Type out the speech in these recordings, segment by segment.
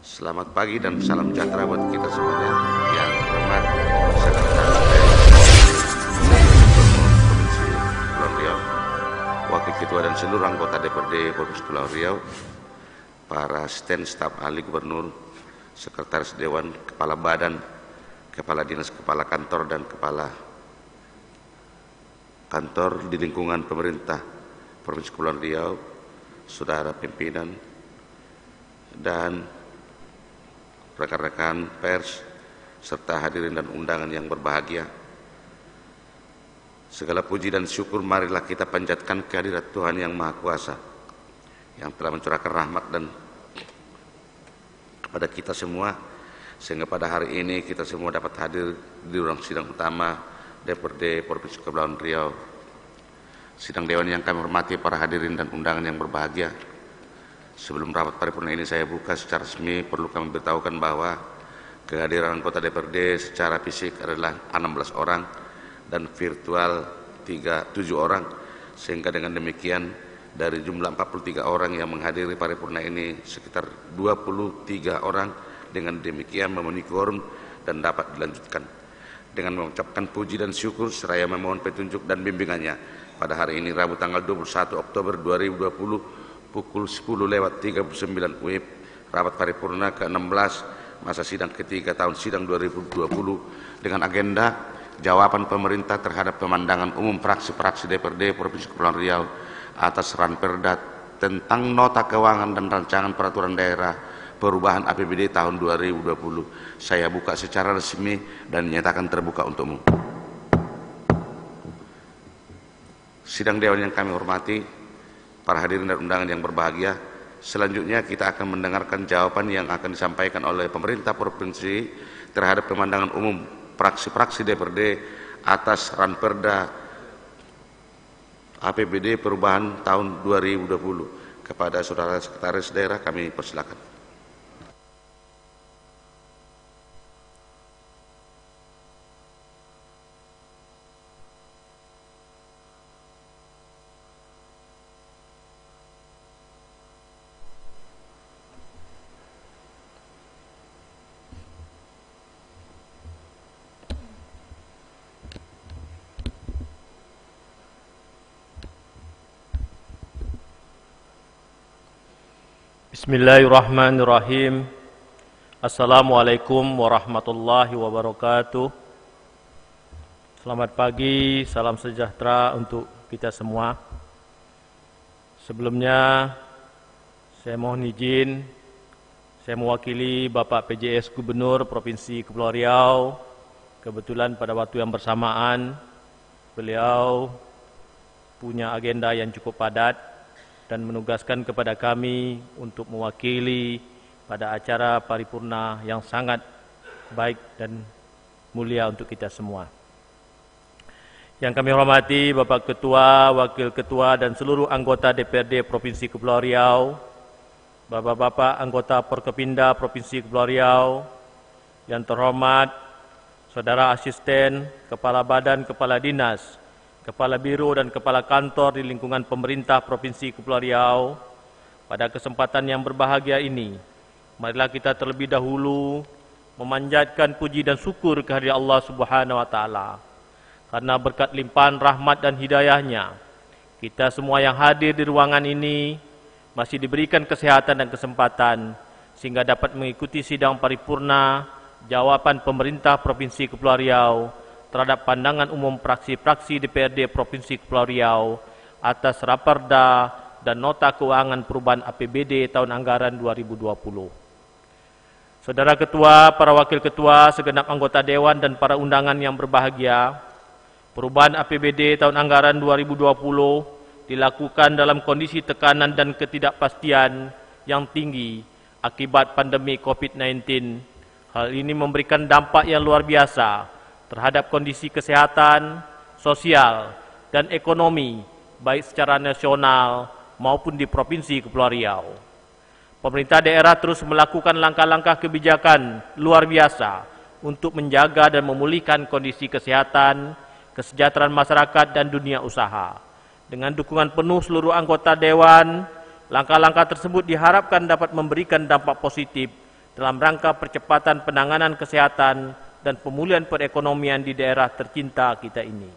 Selamat pagi dan salam sejahtera buat kita semuanya. Yang hormat Sekretaris Provinsi Kepulauan Riau, Wakil Ketua dan seluruh anggota DPRD Provinsi Kepulauan Riau, para asisten staf ahli gubernur, Sekretaris Dewan, Kepala Badan, Kepala Dinas, Kepala Kantor, dan Kepala Kantor di lingkungan pemerintah Provinsi Kepulauan Riau, saudara pimpinan, dan rekan-rekan pers, serta hadirin dan undangan yang berbahagia. Segala puji dan syukur marilah kita panjatkan kehadirat Tuhan Yang Maha Kuasa, yang telah mencurahkan rahmat dan kepada kita semua, sehingga pada hari ini kita semua dapat hadir di ruang sidang utama DPRD Provinsi Kepulauan Riau. Sidang Dewan yang kami hormati, para hadirin dan undangan yang berbahagia, sebelum rapat paripurna ini saya buka secara resmi, perlu kami beritahukan bahwa kehadiran anggota DPRD secara fisik adalah 16 orang dan virtual 7 orang, sehingga dengan demikian dari jumlah 43 orang yang menghadiri paripurna ini sekitar 23 orang dengan demikian memenuhi quorum dan dapat dilanjutkan. Dengan mengucapkan puji dan syukur seraya memohon petunjuk dan bimbingannya, pada hari ini Rabu tanggal 21 Oktober 2020 pukul 10:39 WIB, rapat paripurna ke-16 masa sidang ketiga tahun sidang 2020 dengan agenda jawaban pemerintah terhadap pemandangan umum fraksi-fraksi DPRD Provinsi Kepulauan Riau atas Ranperda tentang nota keuangan dan rancangan peraturan daerah perubahan APBD tahun 2020. Saya buka secara resmi dan nyatakan terbuka untuk umum. Sidang Dewan yang kami hormati, para hadirin dan undangan yang berbahagia, selanjutnya kita akan mendengarkan jawaban yang akan disampaikan oleh pemerintah provinsi terhadap pemandangan umum fraksi-fraksi DPRD atas Ranperda APBD perubahan tahun 2020. Kepada saudara sekretaris daerah kami persilakan. Bismillahirrahmanirrahim. Assalamualaikum warahmatullahi wabarakatuh. Selamat pagi, salam sejahtera untuk kita semua. Sebelumnya saya mohon izin, saya mewakili Bapak PJS Gubernur Provinsi Kepulauan Riau. Kebetulan pada waktu yang bersamaan beliau punya agenda yang cukup padat dan menugaskan kepada kami untuk mewakili pada acara paripurna yang sangat baik dan mulia untuk kita semua. Yang kami hormati Bapak Ketua, Wakil Ketua dan seluruh anggota DPRD Provinsi Kepulauan Riau, Bapak-bapak anggota Porkopimda Provinsi Kepulauan Riau, yang terhormat Saudara Asisten, Kepala Badan, Kepala Dinas, Kepala Biro dan Kepala Kantor di lingkungan pemerintah Provinsi Kepulauan Riau, pada kesempatan yang berbahagia ini, marilah kita terlebih dahulu memanjatkan puji dan syukur kehadirat Allah Subhanahu wa Ta'ala. Karena berkat limpahan rahmat dan hidayahnya, kita semua yang hadir di ruangan ini masih diberikan kesehatan dan kesempatan sehingga dapat mengikuti sidang paripurna jawaban pemerintah Provinsi Kepulauan Riau terhadap pandangan umum fraksi-fraksi DPRD Provinsi Kepulauan Riau atas Raperda dan nota keuangan perubahan APBD tahun anggaran 2020. Saudara Ketua, para Wakil Ketua, segenap anggota Dewan dan para undangan yang berbahagia, perubahan APBD tahun anggaran 2020 dilakukan dalam kondisi tekanan dan ketidakpastian yang tinggi akibat pandemi COVID-19. Hal ini memberikan dampak yang luar biasa terhadap kondisi kesehatan, sosial, dan ekonomi, baik secara nasional maupun di Provinsi Kepulauan Riau. Pemerintah daerah terus melakukan langkah-langkah kebijakan luar biasa untuk menjaga dan memulihkan kondisi kesehatan, kesejahteraan masyarakat, dan dunia usaha. Dengan dukungan penuh seluruh anggota Dewan, langkah-langkah tersebut diharapkan dapat memberikan dampak positif dalam rangka percepatan penanganan kesehatan dan pemulihan perekonomian di daerah tercinta kita ini.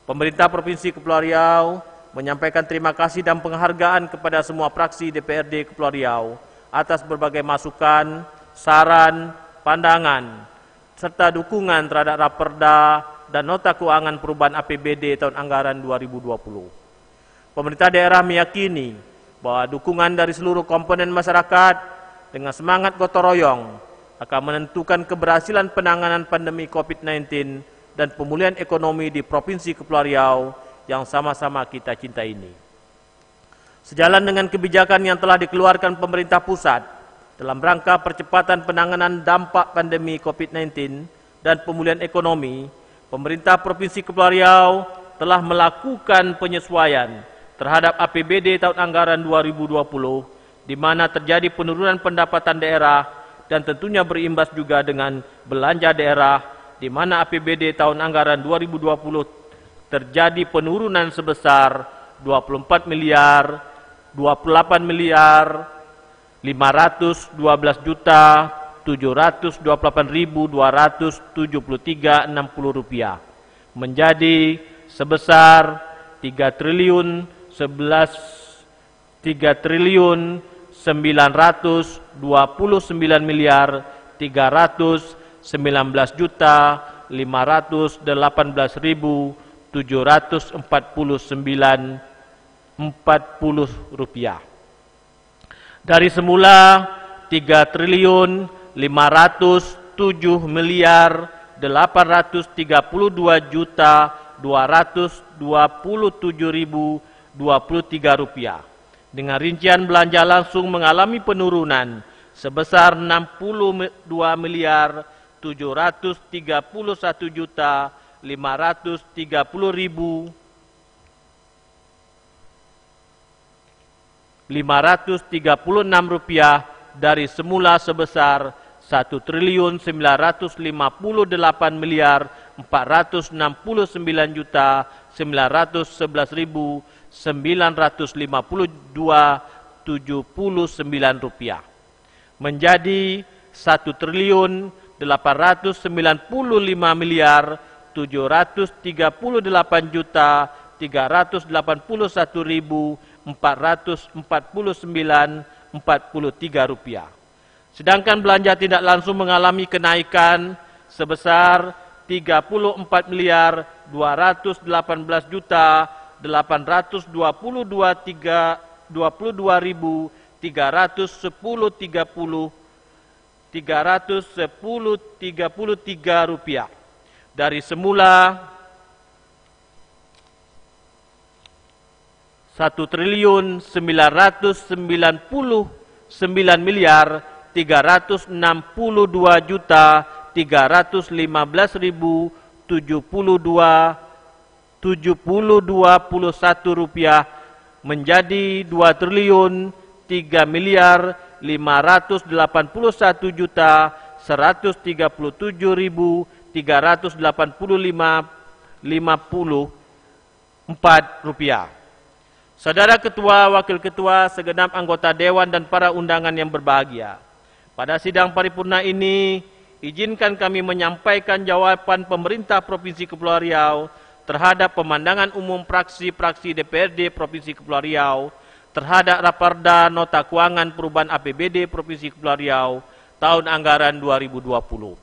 Pemerintah Provinsi Kepulauan Riau menyampaikan terima kasih dan penghargaan kepada semua fraksi DPRD Kepulauan Riau atas berbagai masukan, saran, pandangan, serta dukungan terhadap Raperda dan Nota Keuangan Perubahan APBD tahun anggaran 2020. Pemerintah daerah meyakini bahwa dukungan dari seluruh komponen masyarakat dengan semangat gotong royong akan menentukan keberhasilan penanganan pandemi COVID-19 dan pemulihan ekonomi di Provinsi Kepulauan Riau yang sama-sama kita cintai ini. Sejalan dengan kebijakan yang telah dikeluarkan pemerintah pusat dalam rangka percepatan penanganan dampak pandemi COVID-19 dan pemulihan ekonomi, pemerintah Provinsi Kepulauan Riau telah melakukan penyesuaian terhadap APBD tahun anggaran 2020, di mana terjadi penurunan pendapatan daerah dan tentunya berimbas juga dengan belanja daerah, di mana APBD tahun anggaran 2020 terjadi penurunan sebesar 28 miliar 512 juta 728.273,60 rupiah menjadi sebesar 3 triliun 929 miliar 319 juta 519.749,40 rupiah. Dari semula 3 triliun 507 miliar 832 juta 227.023 rupiah. Dengan rincian belanja langsung mengalami penurunan sebesar 62 miliar 731 juta 530.536 rupiah dari semula sebesar 1 triliun 958 miliar 469 juta 911.952,79 rupiah menjadi 1 triliun 895 miliar 738 juta 381.449,43 rupiah. Sedangkan belanja tidak langsung mengalami kenaikan sebesar 34 miliar 218 juta 822.310.33 rupiah dari semula 1 triliun 999 miliar 362 juta 315.072,71 rupiah menjadi 2 triliun 3 miliar 581 juta 137.385,54 rupiah. Saudara Ketua, Wakil Ketua, segenap anggota Dewan dan para undangan yang berbahagia, pada sidang paripurna ini izinkan kami menyampaikan jawaban pemerintah Provinsi Kepulauan Riau terhadap pemandangan umum fraksi-fraksi DPRD Provinsi Kepulauan Riau terhadap Raperda Nota Keuangan Perubahan APBD Provinsi Kepulauan Riau tahun anggaran 2020.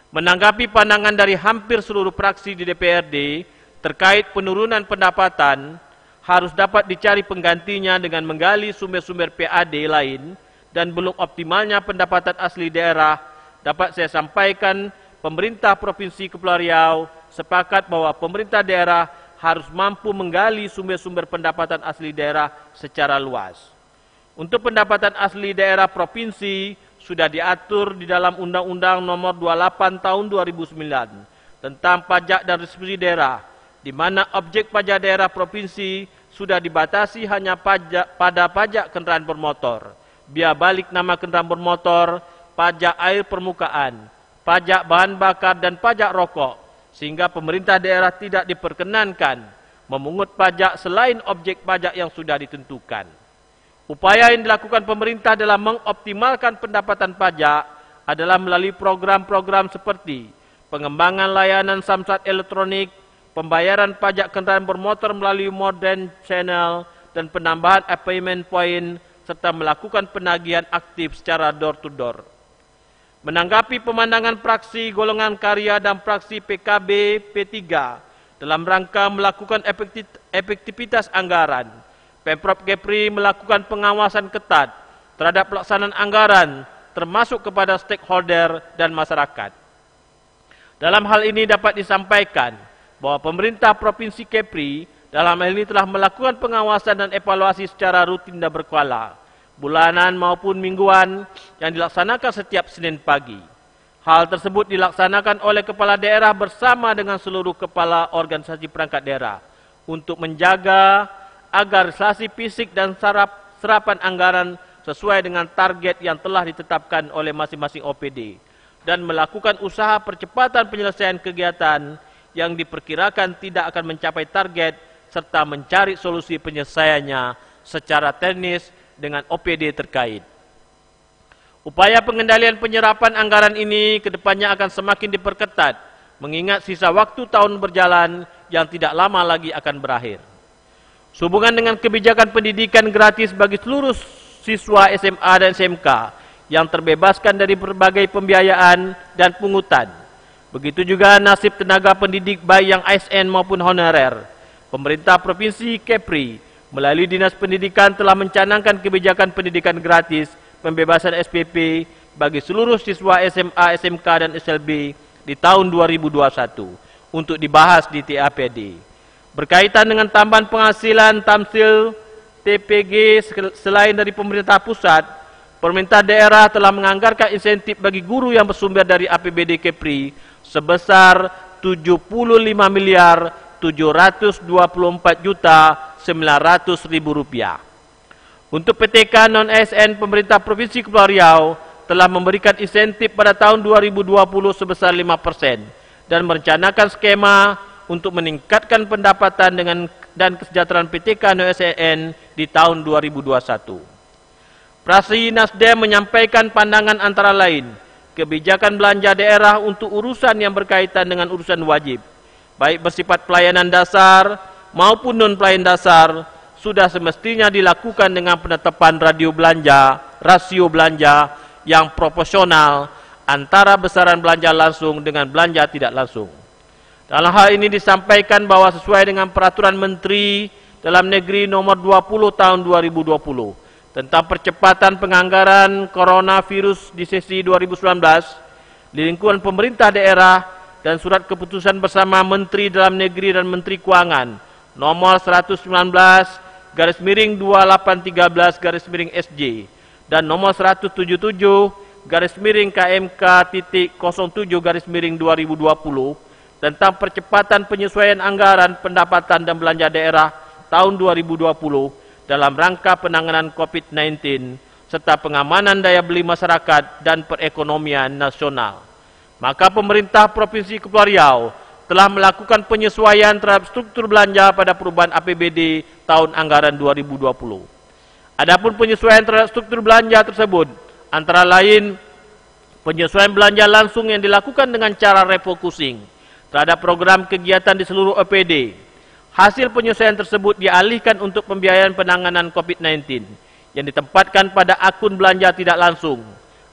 Menanggapi pandangan dari hampir seluruh fraksi di DPRD terkait penurunan pendapatan, harus dapat dicari penggantinya dengan menggali sumber-sumber PAD lain dan belum optimalnya pendapatan asli daerah, dapat saya sampaikan pemerintah Provinsi Kepulauan Riau sepakat bahwa pemerintah daerah harus mampu menggali sumber-sumber pendapatan asli daerah secara luas. Untuk pendapatan asli daerah provinsi sudah diatur di dalam Undang-Undang Nomor 28 Tahun 2009 tentang pajak dan restitusi daerah, di mana objek pajak daerah provinsi sudah dibatasi hanya pada pajak kendaraan bermotor, biaya balik nama kendaraan bermotor, pajak air permukaan, pajak bahan bakar dan pajak rokok, sehingga pemerintah daerah tidak diperkenankan memungut pajak selain objek pajak yang sudah ditentukan. Upaya yang dilakukan pemerintah dalam mengoptimalkan pendapatan pajak adalah melalui program-program seperti pengembangan layanan samsat elektronik, pembayaran pajak kendaraan bermotor melalui modern channel, dan penambahan payment point, serta melakukan penagihan aktif secara door-to-door. Menanggapi pemandangan praksi golongan karya dan praksi PKB P3 dalam rangka melakukan efektivitas anggaran, Pemprov Kepri melakukan pengawasan ketat terhadap pelaksanaan anggaran termasuk kepada stakeholder dan masyarakat. Dalam hal ini dapat disampaikan bahwa pemerintah Provinsi Kepri dalam hal ini telah melakukan pengawasan dan evaluasi secara rutin dan berkala, bulanan maupun mingguan yang dilaksanakan setiap Senin pagi. Hal tersebut dilaksanakan oleh kepala daerah bersama dengan seluruh kepala organisasi perangkat daerah untuk menjaga agar realisasi fisik dan serapan anggaran sesuai dengan target yang telah ditetapkan oleh masing-masing OPD dan melakukan usaha percepatan penyelesaian kegiatan yang diperkirakan tidak akan mencapai target serta mencari solusi penyelesaiannya secara teknis dengan OPD terkait. Upaya pengendalian penyerapan anggaran ini kedepannya akan semakin diperketat mengingat sisa waktu tahun berjalan yang tidak lama lagi akan berakhir. Sehubungan dengan kebijakan pendidikan gratis bagi seluruh siswa SMA dan SMK yang terbebaskan dari berbagai pembiayaan dan pungutan. Begitu juga nasib tenaga pendidik baik yang ASN maupun honorer. Pemerintah Provinsi Kepri melalui Dinas Pendidikan telah mencanangkan kebijakan pendidikan gratis pembebasan SPP bagi seluruh siswa SMA, SMK, dan SLB di tahun 2021 untuk dibahas di TAPD. Berkaitan dengan tambahan penghasilan tamsil TPG selain dari pemerintah pusat, pemerintah daerah telah menganggarkan insentif bagi guru yang bersumber dari APBD Kepri sebesar Rp75.724.900.000. Untuk PTK non-ASN, pemerintah Provinsi Kepulauan Riau telah memberikan insentif pada tahun 2020 sebesar 5% dan merencanakan skema untuk meningkatkan pendapatan dan kesejahteraan PTK non-ASN di tahun 2021. Fraksi Nasdem menyampaikan pandangan antara lain, kebijakan belanja daerah untuk urusan yang berkaitan dengan urusan wajib, baik bersifat pelayanan dasar maupun non-pelayanan dasar, sudah semestinya dilakukan dengan penetapan rasio belanja yang proporsional antara besaran belanja langsung dengan belanja tidak langsung. Dalam hal ini disampaikan bahwa sesuai dengan Peraturan Menteri Dalam Negeri Nomor 20 Tahun 2020 tentang percepatan penganggaran coronavirus di sesi 2019 di lingkungan pemerintah daerah dan surat keputusan bersama Menteri Dalam Negeri dan Menteri Keuangan nomor 119/2813/SJ dan nomor 177/KMK.07/2020 tentang percepatan penyesuaian anggaran pendapatan dan belanja daerah tahun 2020 dalam rangka penanganan COVID-19 serta pengamanan daya beli masyarakat dan perekonomian nasional. Maka pemerintah Provinsi Kepulauan Riau telah melakukan penyesuaian terhadap struktur belanja pada perubahan APBD tahun anggaran 2020. Adapun penyesuaian terhadap struktur belanja tersebut antara lain penyesuaian belanja langsung yang dilakukan dengan cara refocusing terhadap program kegiatan di seluruh OPD. Hasil penyesuaian tersebut dialihkan untuk pembiayaan penanganan COVID-19 yang ditempatkan pada akun belanja tidak langsung,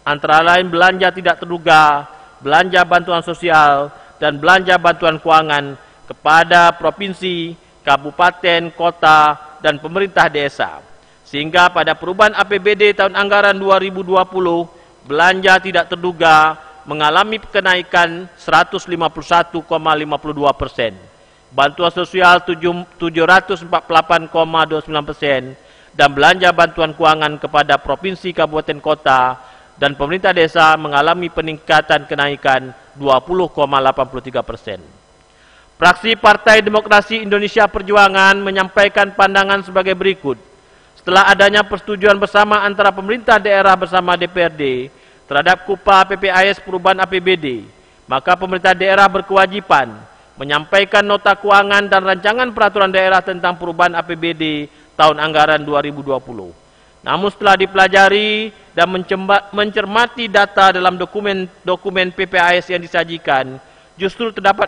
antara lain belanja tidak terduga, belanja bantuan sosial, dan belanja bantuan keuangan kepada provinsi, kabupaten, kota, dan pemerintah desa. Sehingga pada perubahan APBD tahun anggaran 2020, belanja tidak terduga mengalami kenaikan 151,52%. Bantuan sosial 748,29% dan belanja bantuan keuangan kepada provinsi, kabupaten, kota, dan pemerintah desa mengalami peningkatan kenaikan 20,83%. Fraksi Partai Demokrasi Indonesia Perjuangan menyampaikan pandangan sebagai berikut. Setelah adanya persetujuan bersama antara pemerintah daerah bersama DPRD terhadap KUPA PPAS perubahan APBD, maka pemerintah daerah berkewajiban menyampaikan nota keuangan dan rancangan peraturan daerah tentang perubahan APBD tahun anggaran 2020. Namun setelah dipelajari dan mencermati data dalam dokumen PPAS yang disajikan, justru terdapat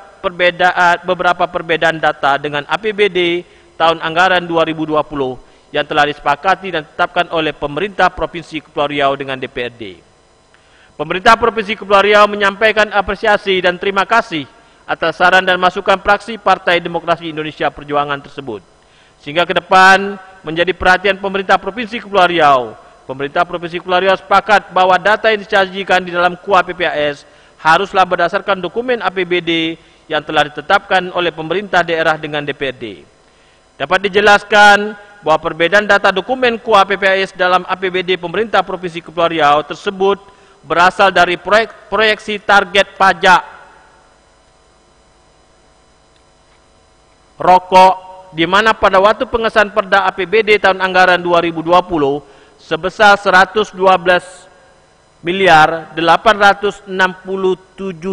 beberapa perbedaan data dengan APBD tahun anggaran 2020 yang telah disepakati dan ditetapkan oleh pemerintah Provinsi Kepulauan Riau dengan DPRD. Pemerintah Provinsi Kepulauan Riau menyampaikan apresiasi dan terima kasih atas saran dan masukan fraksi Partai Demokrasi Indonesia Perjuangan tersebut. Sehingga ke depan menjadi perhatian pemerintah Provinsi Kepulauan Riau. Pemerintah Provinsi Kepulauan Riau sepakat bahwa data yang disajikan di dalam KUA PPAS haruslah berdasarkan dokumen APBD yang telah ditetapkan oleh pemerintah daerah dengan DPRD. Dapat dijelaskan bahwa perbedaan data dokumen KUA PPAS dalam APBD pemerintah Provinsi Kepulauan Riau tersebut berasal dari proyeksi target pajak rokok, di mana pada waktu pengesahan Perda APBD tahun anggaran 2020 sebesar 112 miliar 867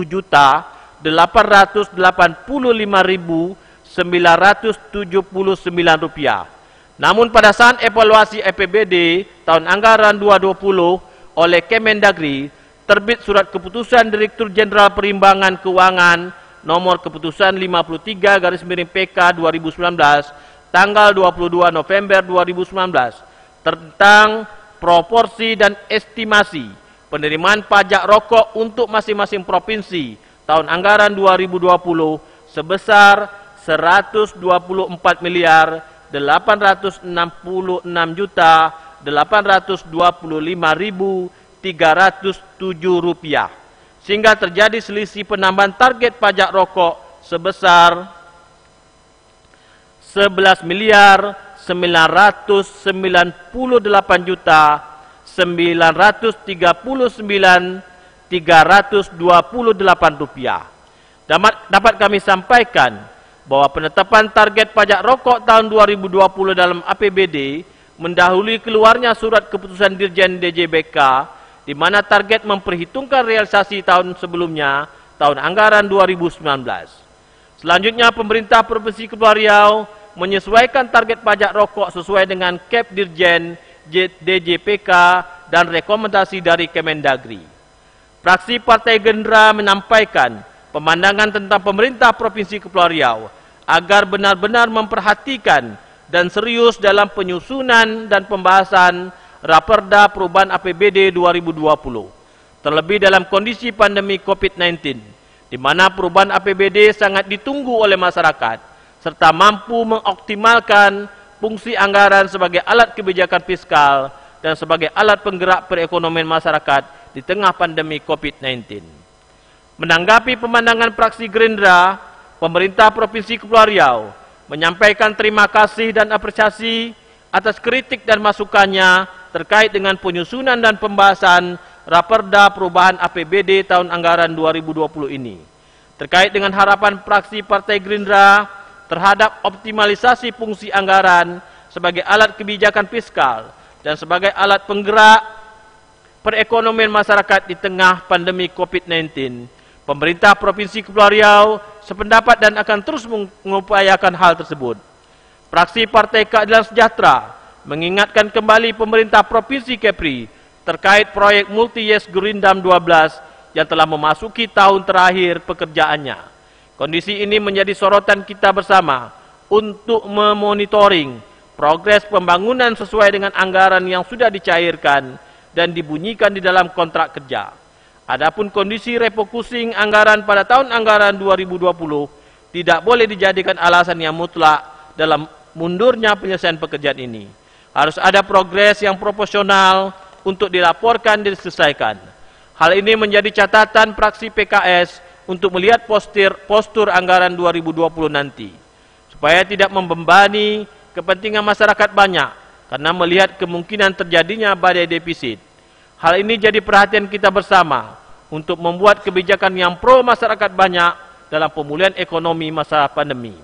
juta 885.979 rupiah. Namun pada saat evaluasi APBD tahun anggaran 2020 oleh Kemendagri, terbit surat keputusan Direktur Jenderal Perimbangan Keuangan nomor keputusan 53/PK 2019 tanggal 22 November 2019 tentang proporsi dan estimasi penerimaan pajak rokok untuk masing-masing provinsi tahun anggaran 2020 sebesar 124 miliar 866 juta 825.307 rupiah. Sehingga terjadi selisih penambahan target pajak rokok sebesar 11 miliar 998 juta 939.328 rupiah. Dapat kami sampaikan bahwa penetapan target pajak rokok tahun 2020 dalam APBD mendahului keluarnya surat keputusan Dirjen DJBK, di mana target memperhitungkan realisasi tahun sebelumnya, tahun anggaran 2019. Selanjutnya, pemerintah Provinsi Kepulauan Riau menyesuaikan target pajak rokok sesuai dengan KEP Dirjen DJPK dan rekomendasi dari Kemendagri. Fraksi Partai Gerindra menyampaikan pemandangan tentang pemerintah Provinsi Kepulauan Riau agar benar-benar memperhatikan dan serius dalam penyusunan dan pembahasan Raperda Perubahan APBD 2020, terlebih dalam kondisi pandemi COVID-19, di mana perubahan APBD sangat ditunggu oleh masyarakat, serta mampu mengoptimalkan fungsi anggaran sebagai alat kebijakan fiskal dan sebagai alat penggerak perekonomian masyarakat di tengah pandemi COVID-19. Menanggapi pemandangan fraksi Gerindra, pemerintah Provinsi Kepulauan Riau menyampaikan terima kasih dan apresiasi atas kritik dan masukannya terkait dengan penyusunan dan pembahasan Raperda Perubahan APBD tahun anggaran 2020 ini. Terkait dengan harapan fraksi Partai Gerindra terhadap optimalisasi fungsi anggaran sebagai alat kebijakan fiskal dan sebagai alat penggerak perekonomian masyarakat di tengah pandemi COVID-19, pemerintah Provinsi Kepulauan Riau sependapat dan akan terus mengupayakan hal tersebut. Fraksi Partai Keadilan Sejahtera mengingatkan kembali pemerintah Provinsi Kepri terkait proyek Multi-Yes Gurindam 12 yang telah memasuki tahun terakhir pekerjaannya. Kondisi ini menjadi sorotan kita bersama untuk memonitoring progres pembangunan sesuai dengan anggaran yang sudah dicairkan dan dibunyikan di dalam kontrak kerja. Adapun kondisi refocusing anggaran pada tahun anggaran 2020 tidak boleh dijadikan alasan yang mutlak dalam mundurnya penyelesaian pekerjaan ini. Harus ada progres yang proporsional untuk dilaporkan dan diselesaikan. Hal ini menjadi catatan fraksi PKS untuk melihat postur anggaran 2020 nanti, supaya tidak membebani kepentingan masyarakat banyak, karena melihat kemungkinan terjadinya badai defisit. Hal ini jadi perhatian kita bersama untuk membuat kebijakan yang pro masyarakat banyak dalam pemulihan ekonomi masa pandemi.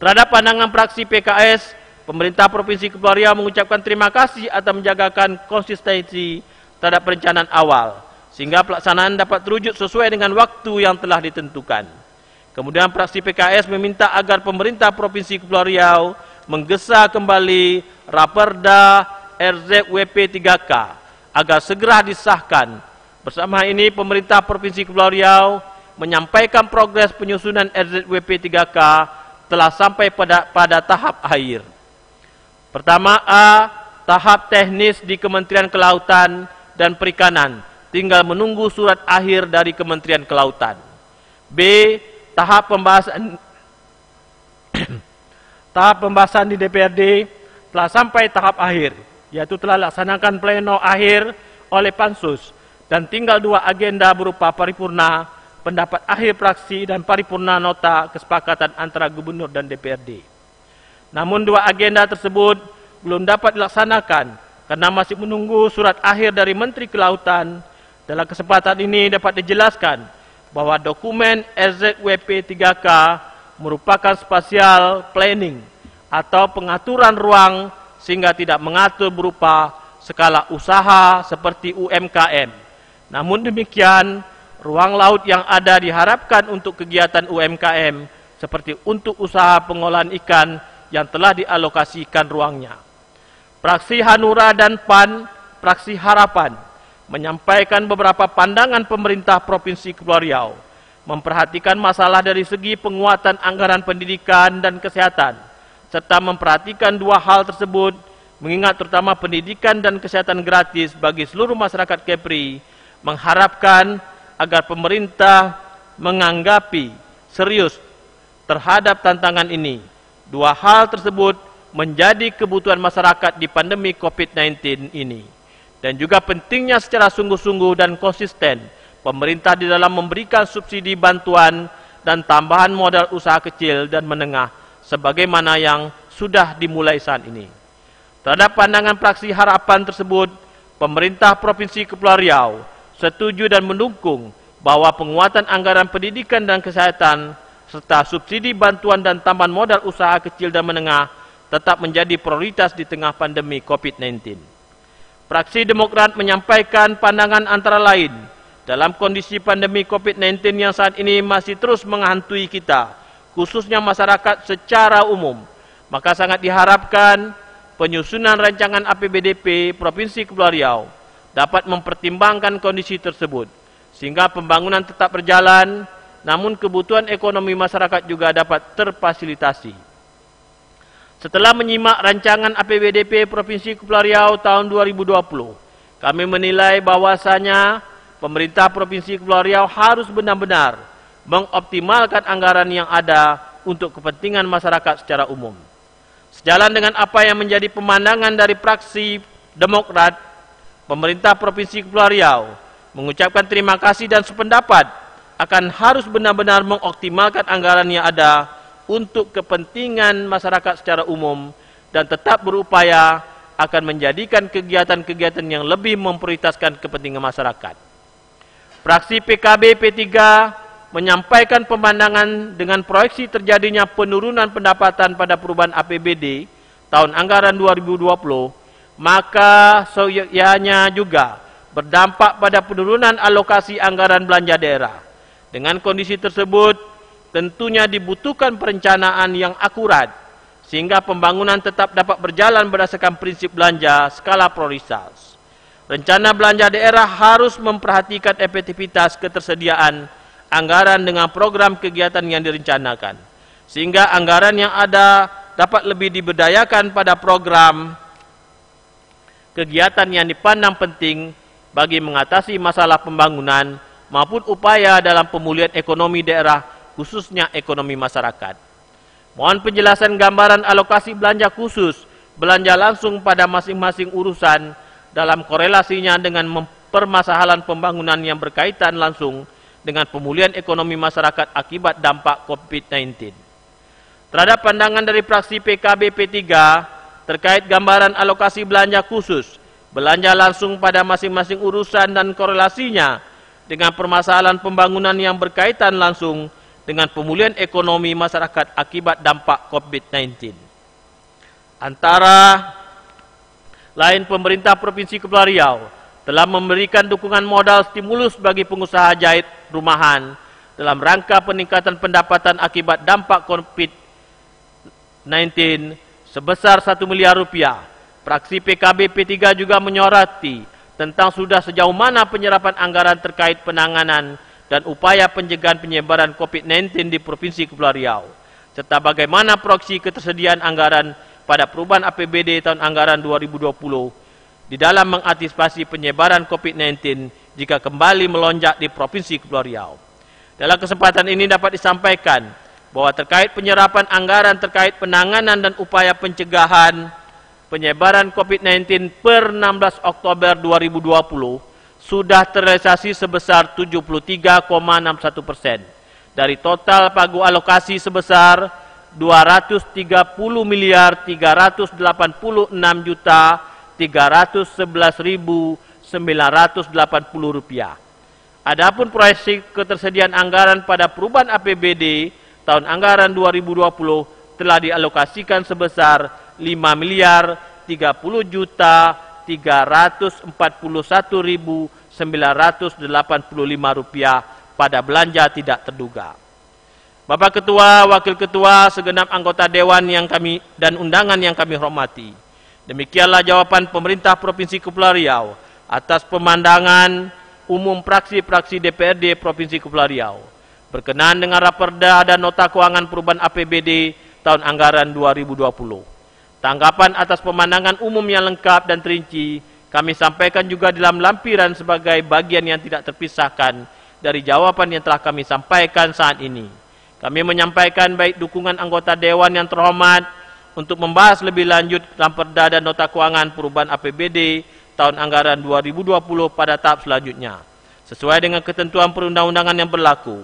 Terhadap pandangan fraksi PKS, pemerintah Provinsi Kepulauan Riau mengucapkan terima kasih atas menjagakan konsistensi terhadap perencanaan awal, sehingga pelaksanaan dapat terwujud sesuai dengan waktu yang telah ditentukan. Kemudian fraksi PKS meminta agar pemerintah Provinsi Kepulauan Riau menggesa kembali Raperda RZWP 3K agar segera disahkan. Bersama ini, pemerintah Provinsi Kepulauan Riau menyampaikan progres penyusunan RZWP 3K telah sampai pada tahap akhir. Pertama A, tahap teknis di Kementerian Kelautan dan Perikanan, tinggal menunggu surat akhir dari Kementerian Kelautan. B, tahap pembahasan di DPRD telah sampai tahap akhir, yaitu telah laksanakan pleno akhir oleh Pansus, dan tinggal 2 agenda berupa paripurna, pendapat akhir fraksi, dan paripurna nota kesepakatan antara Gubernur dan DPRD. Namun 2 agenda tersebut belum dapat dilaksanakan karena masih menunggu surat akhir dari Menteri Kelautan. Dalam kesempatan ini dapat dijelaskan bahwa dokumen RZWP 3K merupakan spatial planning atau pengaturan ruang sehingga tidak mengatur berupa skala usaha seperti UMKM. Namun demikian, ruang laut yang ada diharapkan untuk kegiatan UMKM seperti untuk usaha pengolahan ikan yang telah dialokasikan ruangnya. Fraksi Hanura dan PAN, Fraksi Harapan, menyampaikan beberapa pandangan pemerintah Provinsi Kepulauan Riau, memperhatikan masalah dari segi penguatan anggaran pendidikan dan kesehatan, serta memperhatikan 2 hal tersebut, mengingat terutama pendidikan dan kesehatan gratis bagi seluruh masyarakat Kepri, mengharapkan agar pemerintah menganggapi serius terhadap tantangan ini. 2 hal tersebut menjadi kebutuhan masyarakat di pandemi COVID-19 ini. Dan juga pentingnya secara sungguh-sungguh dan konsisten pemerintah di dalam memberikan subsidi bantuan dan tambahan modal usaha kecil dan menengah sebagaimana yang sudah dimulai saat ini. Terhadap pandangan fraksi Harapan tersebut, pemerintah Provinsi Kepulauan Riau setuju dan mendukung bahwa penguatan anggaran pendidikan dan kesehatan serta subsidi bantuan dan tambahan modal usaha kecil dan menengah tetap menjadi prioritas di tengah pandemi COVID-19. Fraksi Demokrat menyampaikan pandangan antara lain, dalam kondisi pandemi COVID-19 yang saat ini masih terus menghantui kita, khususnya masyarakat secara umum, maka sangat diharapkan penyusunan rancangan APBDP Provinsi Kepulauan Riau dapat mempertimbangkan kondisi tersebut, sehingga pembangunan tetap berjalan, namun kebutuhan ekonomi masyarakat juga dapat terfasilitasi. Setelah menyimak rancangan APBDP Provinsi Kepulauan Riau tahun 2020, kami menilai bahwasanya pemerintah Provinsi Kepulauan Riau harus benar-benar mengoptimalkan anggaran yang ada untuk kepentingan masyarakat secara umum. Sejalan dengan apa yang menjadi pemandangan dari fraksi Demokrat, pemerintah Provinsi Kepulauan Riau mengucapkan terima kasih dan sependapat akan harus benar-benar mengoptimalkan anggaran yang ada untuk kepentingan masyarakat secara umum dan tetap berupaya akan menjadikan kegiatan-kegiatan yang lebih memprioritaskan kepentingan masyarakat. Fraksi PKB P3 menyampaikan pemandangan dengan proyeksi terjadinya penurunan pendapatan pada perubahan APBD tahun anggaran 2020, maka seyogyanya juga berdampak pada penurunan alokasi anggaran belanja daerah. Dengan kondisi tersebut, tentunya dibutuhkan perencanaan yang akurat, sehingga pembangunan tetap dapat berjalan berdasarkan prinsip belanja skala prioritas. Rencana belanja daerah harus memperhatikan efektivitas ketersediaan anggaran dengan program kegiatan yang direncanakan, sehingga anggaran yang ada dapat lebih diberdayakan pada program kegiatan yang dipandang penting bagi mengatasi masalah pembangunan maupun upaya dalam pemulihan ekonomi daerah, khususnya ekonomi masyarakat. Mohon penjelasan gambaran alokasi belanja khusus, belanja langsung pada masing-masing urusan dalam korelasinya dengan permasalahan pembangunan yang berkaitan langsung dengan pemulihan ekonomi masyarakat akibat dampak COVID-19. Terhadap pandangan dari fraksi PKB P3 terkait gambaran alokasi belanja khusus, belanja langsung pada masing-masing urusan dan korelasinya dengan permasalahan pembangunan yang berkaitan langsung dengan pemulihan ekonomi masyarakat akibat dampak COVID-19. Antara lain, pemerintah Provinsi Kepulauan Riau telah memberikan dukungan modal stimulus bagi pengusaha jahit rumahan dalam rangka peningkatan pendapatan akibat dampak COVID-19 sebesar 1 miliar rupiah Fraksi PKB P3 juga menyoroti tentang sudah sejauh mana penyerapan anggaran terkait penanganan dan upaya pencegahan penyebaran COVID-19 di Provinsi Kepulauan Riau, serta bagaimana proyeksi ketersediaan anggaran pada perubahan APBD tahun anggaran 2020 di dalam mengantisipasi penyebaran COVID-19 jika kembali melonjak di Provinsi Kepulauan Riau. Dalam kesempatan ini dapat disampaikan bahwa terkait penyerapan anggaran terkait penanganan dan upaya pencegahan penyebaran COVID-19 per 16 Oktober 2020 sudah terrealisasi sebesar 73,61% dari total pagu alokasi sebesar 230.311.980 rupiah. Adapun proyeksi ketersediaan anggaran pada perubahan APBD tahun anggaran 2020 telah dialokasikan sebesar 5.341.985 rupiah pada belanja tidak terduga. Bapak Ketua, Wakil Ketua, segenap anggota Dewan yang kami dan undangan yang kami hormati. Demikianlah jawaban pemerintah Provinsi Kepulauan Riau atas pemandangan umum fraksi-fraksi DPRD Provinsi Kepulauan Riau berkenaan dengan Raperda dan Nota Keuangan Perubahan APBD tahun anggaran 2020. Tanggapan atas pemandangan umum yang lengkap dan terinci kami sampaikan juga dalam lampiran sebagai bagian yang tidak terpisahkan dari jawaban yang telah kami sampaikan saat ini. Kami menyampaikan baik dukungan anggota Dewan yang terhormat untuk membahas lebih lanjut Raperda dan Nota Keuangan Perubahan APBD tahun anggaran 2020 pada tahap selanjutnya, sesuai dengan ketentuan perundang-undangan yang berlaku.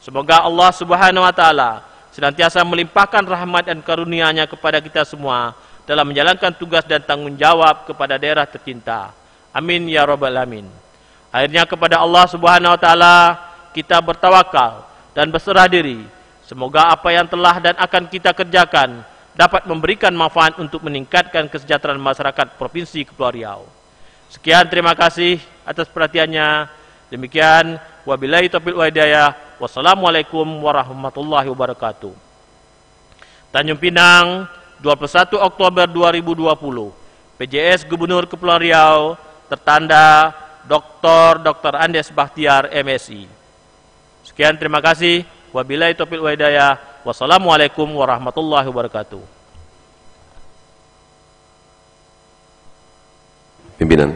Semoga Allah Subhanahu wa Ta'ala senantiasa melimpahkan rahmat dan karunia-Nya kepada kita semua dalam menjalankan tugas dan tanggung jawab kepada daerah tercinta. Amin ya rabbal alamin. Akhirnya kepada Allah Subhanahu wa Ta'ala kita bertawakal dan berserah diri. Semoga apa yang telah dan akan kita kerjakan dapat memberikan manfaat untuk meningkatkan kesejahteraan masyarakat Provinsi Kepulauan Riau. Sekian, terima kasih atas perhatiannya. Demikian, wabillahi taufiq wal hidayah. Wassalamualaikum warahmatullahi wabarakatuh. Tanjung Pinang, 21 Oktober 2020. PJS Gubernur Kepulauan Riau, tertanda Dr. Andes Bakhtiar, MSI. Sekian, terima kasih. Wabillahi taufiq wal hidayah. Wassalamualaikum warahmatullahi wabarakatuh. Pimpinan.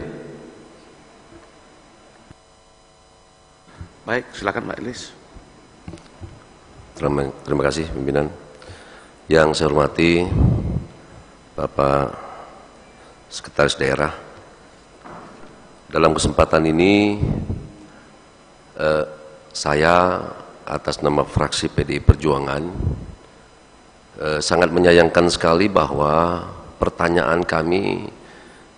Baik, silakan Mbak Elis. Terima kasih pimpinan. Yang saya hormati Bapak Sekretaris Daerah. Dalam kesempatan ini saya atas nama fraksi PDI Perjuangan sangat menyayangkan sekali bahwa pertanyaan kami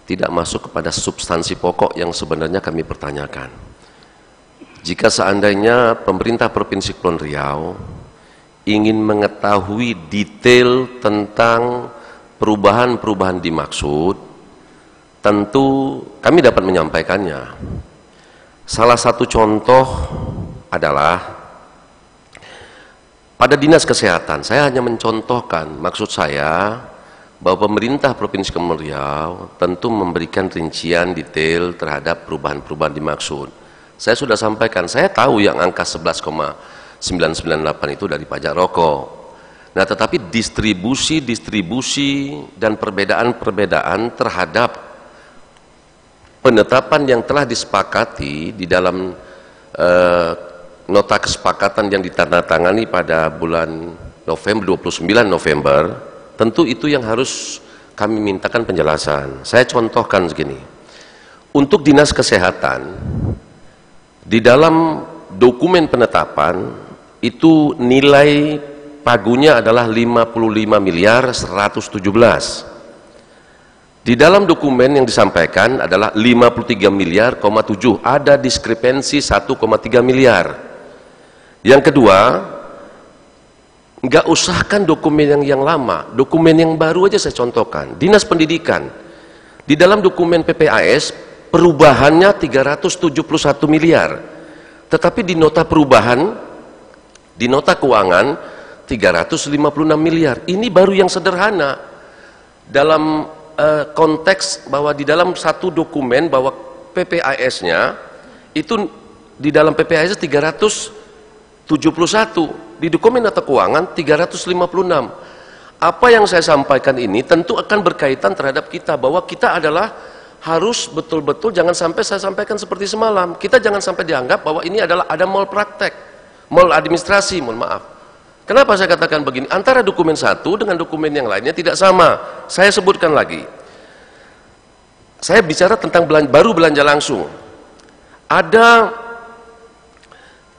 tidak masuk kepada substansi pokok yang sebenarnya kami pertanyakan. Jika seandainya pemerintah Provinsi Kepulauan Riau ingin mengetahui detail tentang perubahan-perubahan dimaksud, tentu kami dapat menyampaikannya. Salah satu contoh adalah pada Dinas Kesehatan. Saya hanya mencontohkan, maksud saya bahwa pemerintah Provinsi Kepulauan Riau tentu memberikan rincian detail terhadap perubahan-perubahan dimaksud. Saya sudah sampaikan, saya tahu yang angka 11,998 itu dari pajak rokok. Nah, tetapi distribusi dan perbedaan-perbedaan terhadap penetapan yang telah disepakati di dalam nota kesepakatan yang ditandatangani pada bulan November, 29 November, tentu itu yang harus kami mintakan penjelasan. Saya contohkan segini. Untuk Dinas Kesehatan, di dalam dokumen penetapan itu nilai pagunya adalah 55.117. Di dalam dokumen yang disampaikan adalah 53 miliar, 7. Ada diskrepensi 1,3 miliar. Yang kedua, nggak usahkan dokumen yang lama, dokumen yang baru aja saya contohkan. Dinas Pendidikan, di dalam dokumen PPAS perubahannya 371 miliar, tetapi di nota perubahan, di nota keuangan 356 miliar. Ini baru yang sederhana. Dalam konteks bahwa di dalam satu dokumen bahwa PPAS-nya itu di dalam PPAS 371, di dokumen nota keuangan 356. Apa yang saya sampaikan ini tentu akan berkaitan terhadap kita, bahwa kita adalah harus betul-betul, jangan sampai saya sampaikan seperti semalam, kita jangan sampai dianggap bahwa ini adalah ada mal praktek, mal administrasi, mohon maaf. Kenapa saya katakan begini? Antara dokumen satu dengan dokumen yang lainnya tidak sama. Saya sebutkan lagi. Saya bicara tentang baru belanja langsung. Ada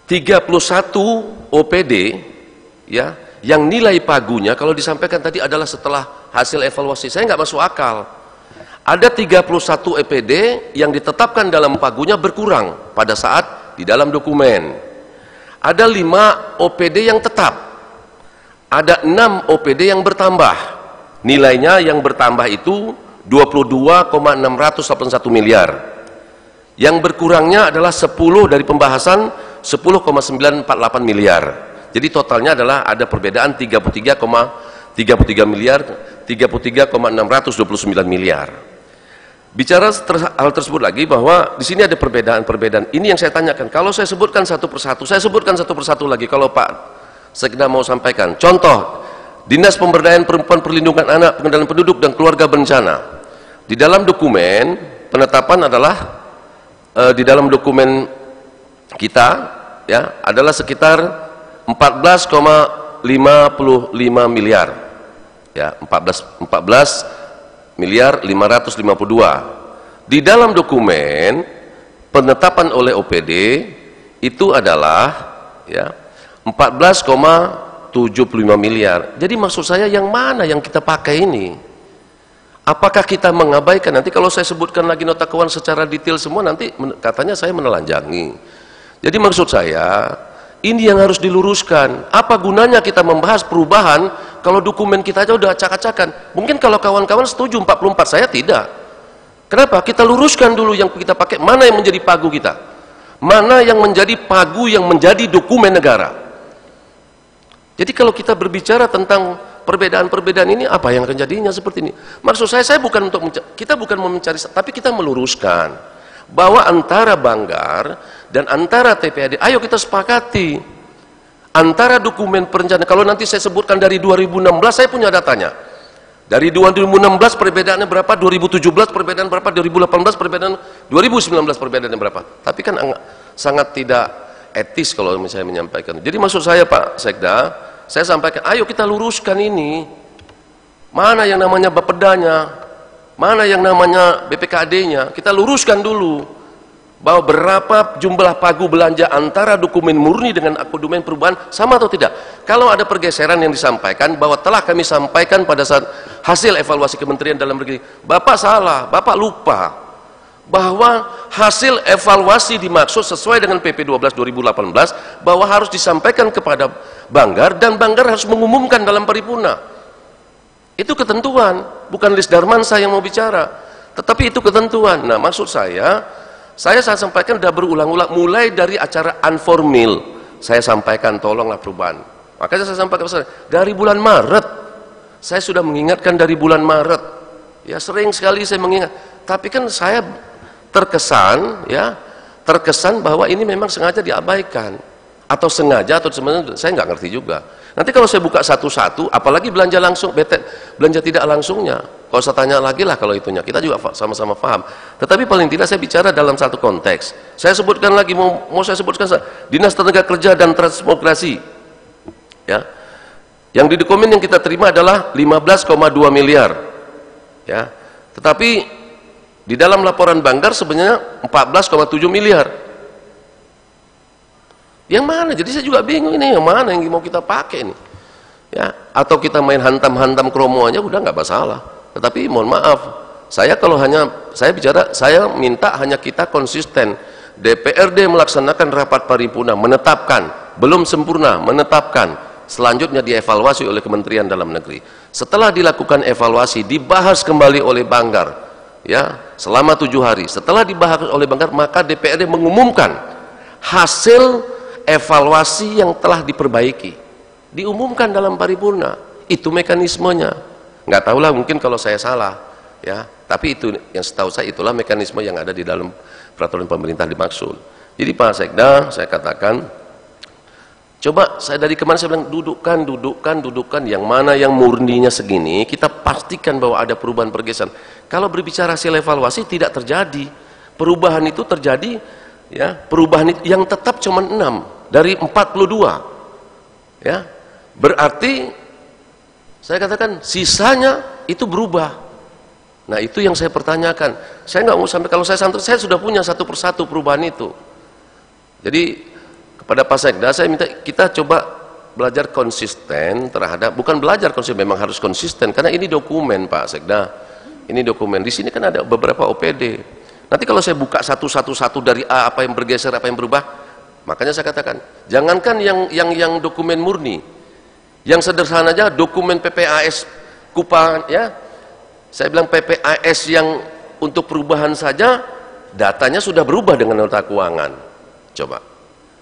31 OPD ya, yang nilai pagunya kalau disampaikan tadi adalah setelah hasil evaluasi. Saya nggak masuk akal. Ada 31 EPD yang ditetapkan dalam pagunya berkurang pada saat di dalam dokumen. Ada 5 OPD yang tetap. Ada 6 OPD yang bertambah. Nilainya yang bertambah itu 22,681 miliar. Yang berkurangnya adalah 10 dari pembahasan 10,948 miliar. Jadi totalnya adalah ada perbedaan 33 miliar, 33,629 miliar. Bicara hal tersebut lagi, bahwa di sini ada perbedaan-perbedaan. Ini yang saya tanyakan. Kalau saya sebutkan satu persatu, saya sebutkan satu persatu lagi. Kalau Pak Sekda mau sampaikan, contoh Dinas Pemberdayaan Perempuan, Perlindungan Anak, Pengendalian Penduduk dan Keluarga Berencana. Di dalam dokumen penetapan adalah di dalam dokumen kita ya adalah sekitar 14,55 miliar. Ya, 14 miliar 552. Di dalam dokumen penetapan oleh OPD itu adalah ya 14,75 miliar. Jadi maksud saya yang mana yang kita pakai ini? Apakah kita mengabaikan? Nanti kalau saya sebutkan lagi nota keuangan secara detail semua, nanti katanya saya menelanjangi. Jadi maksud saya, ini yang harus diluruskan. Apa gunanya kita membahas perubahan kalau dokumen kita aja udah acak-acakan? Mungkin kalau kawan-kawan setuju 44, saya tidak. Kenapa? Kita luruskan dulu yang kita pakai, mana yang menjadi pagu kita, mana yang menjadi pagu yang menjadi dokumen negara. Jadi kalau kita berbicara tentang perbedaan-perbedaan ini, apa yang akan jadinya seperti ini? Maksud saya bukan untuk kita bukan mau mencari, tapi kita meluruskan bahwa antara Banggar dan antara TPAD, ayo kita sepakati antara dokumen perencanaan. Kalau nanti saya sebutkan dari 2016, saya punya datanya. Dari 2016 perbedaannya berapa, 2017 perbedaan berapa, 2018 perbedaan, 2019 perbedaannya berapa. Tapi kan sangat tidak etis kalau misalnya menyampaikan. Jadi maksud saya Pak Sekda, saya sampaikan, ayo kita luruskan ini. Mana yang namanya Bapedanya, mana yang namanya BPKAD-nya, kita luruskan dulu. Bahwa berapa jumlah pagu belanja antara dokumen murni dengan dokumen perubahan sama atau tidak. Kalau ada pergeseran yang disampaikan, bahwa telah kami sampaikan pada saat hasil evaluasi Kementerian Dalam Negeri, Bapak salah, Bapak lupa bahwa hasil evaluasi dimaksud sesuai dengan PP 12 2018 bahwa harus disampaikan kepada Banggar dan Banggar harus mengumumkan dalam paripurna. Itu ketentuan, bukan Lis Darmansa yang mau bicara, tetapi itu ketentuan. Nah, maksud saya sampaikan sudah berulang-ulang, mulai dari acara Unformil saya sampaikan tolonglah perubahan. Makanya saya sampaikan dari bulan Maret, saya sudah mengingatkan dari bulan Maret, ya sering sekali saya mengingat, tapi kan saya terkesan bahwa ini memang sengaja diabaikan atau sengaja atau sebenarnya saya nggak ngerti juga. Nanti kalau saya buka satu-satu, apalagi belanja langsung, belanja tidak langsungnya, kalau saya tanya lagi lah kalau itunya, kita juga sama-sama paham. Tetapi paling tidak saya bicara dalam satu konteks. Saya sebutkan lagi, mau saya sebutkan, Dinas Tenaga Kerja dan Transmigrasi, ya, yang di dokumen yang kita terima adalah 15,2 miliar, ya, tetapi di dalam laporan Banggar sebenarnya 14,7 miliar. Yang mana? Jadi saya juga bingung ini yang mana yang mau kita pakai ini. Ya, atau kita main hantam-hantam kromo aja udah nggak masalah. Tetapi mohon maaf, saya minta hanya kita konsisten. DPRD melaksanakan rapat paripurna, menetapkan, belum sempurna, menetapkan, selanjutnya dievaluasi oleh Kementerian Dalam Negeri. Setelah dilakukan evaluasi, dibahas kembali oleh Banggar, ya, selama 7 hari. Setelah dibahas oleh Banggar, maka DPRD mengumumkan hasil evaluasi yang telah diperbaiki, diumumkan dalam paripurna. Itu mekanismenya. Nggak tahulah, mungkin kalau saya salah, ya. Tapi itu yang setahu saya itulah mekanisme yang ada di dalam peraturan pemerintah dimaksud. Jadi Pak Sekda, saya katakan, coba saya dari kemarin saya bilang dudukkan yang mana yang murninya segini, kita pastikan bahwa ada perubahan pergeseran. Kalau berbicara hasil evaluasi tidak terjadi. Perubahan itu terjadi, ya, perubahan yang tetap cuma 6 dari 42. Ya. Berarti saya katakan sisanya itu berubah. Nah, itu yang saya pertanyakan. Saya nggak mau sampai, kalau saya santri, saya sudah punya satu persatu perubahan itu. Jadi kepada Pak Sekda saya minta kita coba belajar konsisten terhadap, bukan belajar konsisten, memang harus konsisten karena ini dokumen Pak Sekda. Ini dokumen. Di sini kan ada beberapa OPD. Nanti kalau saya buka satu-satu dari A, apa yang bergeser, apa yang berubah, makanya saya katakan, jangankan yang dokumen murni, yang sederhana aja dokumen PPAS Kupa, ya. Saya bilang PPAS yang untuk perubahan saja datanya sudah berubah dengan nota keuangan. Coba.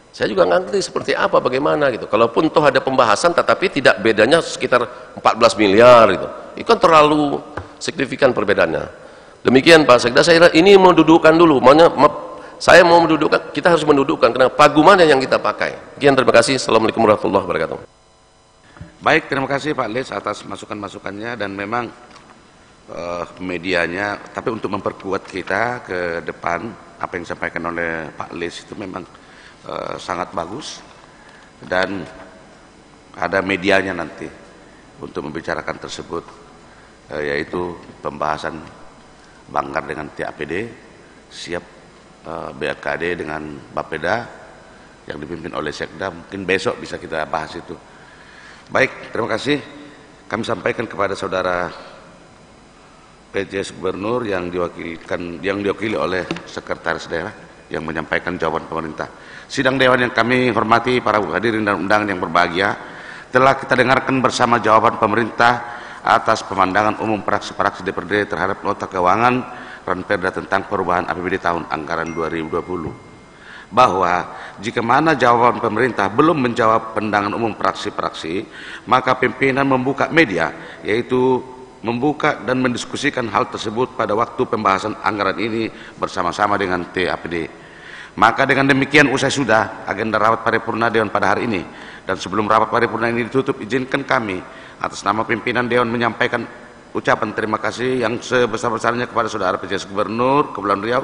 Saya juga nggak ngerti seperti apa, bagaimana gitu. Kalaupun toh ada pembahasan, tetapi tidak bedanya sekitar 14 miliar gitu. Itu kan terlalu signifikan perbedaannya. Demikian Pak Sekda, saya kira ini mendudukkan dulu. Saya mau mendudukkan, kita harus mendudukkan karena paguman yang kita pakai. Sekian, terima kasih. Assalamualaikum warahmatullahi wabarakatuh. Baik, terima kasih Pak Lis atas masukan-masukannya, dan memang medianya, tapi untuk memperkuat kita ke depan, apa yang disampaikan oleh Pak Lis itu memang sangat bagus, dan ada medianya nanti untuk membicarakan tersebut, yaitu pembahasan Banggar dengan TAPD, siap BKD dengan Bapeda yang dipimpin oleh Sekda. Mungkin besok bisa kita bahas itu. Baik, terima kasih. Kami sampaikan kepada saudara PJS Gubernur yang diwakili oleh Sekretaris Daerah yang menyampaikan jawaban pemerintah. Sidang Dewan yang kami hormati, para hadirin dan undangan yang berbahagia, telah kita dengarkan bersama jawaban pemerintah atas pemandangan umum praksi-praksi DPRD terhadap nota keuangan Ranperda tentang perubahan APBD tahun anggaran 2020. Bahwa jika mana jawaban pemerintah belum menjawab pandangan umum praksi-praksi, maka pimpinan membuka media, yaitu membuka dan mendiskusikan hal tersebut pada waktu pembahasan anggaran ini bersama-sama dengan TAPD. Maka dengan demikian usai sudah agenda rapat paripurna Dewan pada hari ini, dan sebelum rapat paripurna ini ditutup, izinkan kami atas nama pimpinan Dewan menyampaikan ucapan terima kasih yang sebesar-besarnya kepada saudara PJS Gubernur Kepulauan Riau,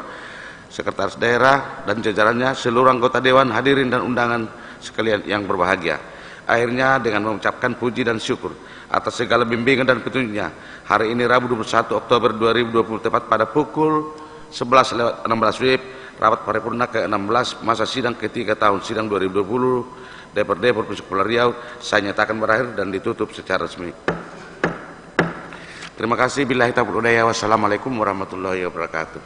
Sekretaris Daerah dan jajarannya, seluruh anggota Dewan, hadirin dan undangan sekalian yang berbahagia. Akhirnya dengan mengucapkan puji dan syukur atas segala bimbingan dan petunjuknya, hari ini Rabu 21 Oktober 2020 tepat pada pukul 11.16 WIB, rapat paripurna ke-16 masa sidang ketiga tahun sidang 2020 DPRD Provinsi Kepulauan Riau saya nyatakan berakhir dan ditutup secara resmi. Terima kasih. Billahi taufiq wal hidayah. Wassalamualaikum warahmatullahi wabarakatuh.